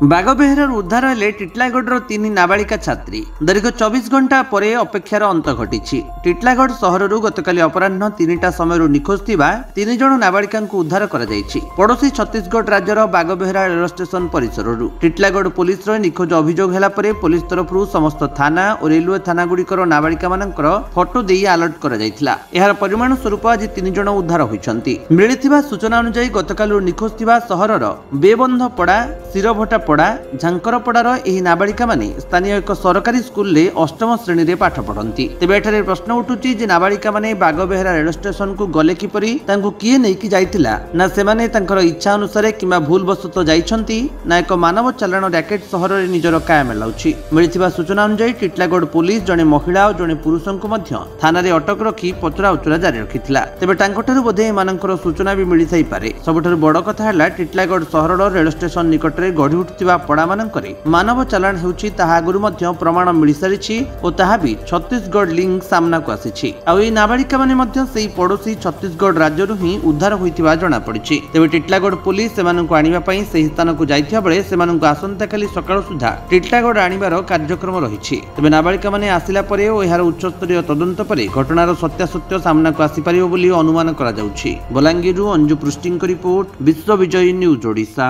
बागबेहरार उद्धार हेले टिटलागढ़ तीन नाबालिका छात्री दीर्घ 24 घंटा पर अपेक्षार अंत घटी। टिटलागढ़ सहर गतकाली अपराह्न 3टा समय निखोज थिबा 3 जण नाबालिका उद्धार कर पड़ोशी छत्तीसगढ़ राज्यर बागबेहरा रेल स्टेशन परिसर टिटलागढ़ पुलिस निखोज अभियोग हेला परे पुलिस तरफ समस्त थाना और रेलवे थाना गुड़िकर नाबालिका मानकर फोटो दे अलर्ट कर यार परिमाण स्वरूप आज 3 जण उद्धार होइछंती। मिलिथिबा सूचना अनुसार गतकाली निखोज थिबा सहरर बेबंधपड़ा सिरभटा पड़ा झांकरपड़ार एही नाबालिका माने स्थानीय एक सरकारी स्कूल रे अष्टम श्रेणी रे पाठ पढ़ंती। तेबे एठारे प्रश्न उठुची जे नाबालिका माने बागबेहरा रेल स्टेशन को गले किपरि तांको किए नै कि जाइतिला ना सेमाने तांकर इच्छा अनुसार किंबा भूल बसत जाइछंती ना एक मानव चालाण रैकेट सहर रे निजर कायम लाउची। मिलिथिबा सूचना अनुसार टिटलागढ़ पुलिस जने महिला और जने पुरुषंको मध्य थाना रे अटक रखी पचरा उचरा जारी रखिथिला। तेबे तांकोठारु बोधे मानकर सूचना भी मिलि थाई पारे। सबठारु बड़ कथा हला टिटलागढ़ सहरर रेल स्टेशन निकट रे गढी उठिथिबा पड़ा मानकरे मानव चालाण हेउची ताहा आगुरु मध्य प्रमाण मिलि सारिछि ओ ताहा भी छत्तीसगढ़ लिंक सामना को आसिछि। आ एई नाबालिका माने मध्य सेही पड़ोशी छत्तीसगढ़ राज्यरु ही उद्धार होइथिबा जणा पड़िछि। तेबे टिटलागढ़ पुलिस सेमानंकु आनिबा पई सेही स्थानकु जाइथिबा बेले सेमानंकु आसंता काली सकाळ सुधा टिटलागढ़ आनिबार कार्यक्रम रहिछि। तेबे नाबालिका माने आसिला परे ओ एहार उच्चस्तरीय तदंत परे घटनार सत्यासत्य सामना को आसी पारिबो बोली अनुमान करा जाउछि। बलांगीरु अंजु पृष्टिंक रिपोर्ट, विश्व विजयी न्यूज ओडिशा।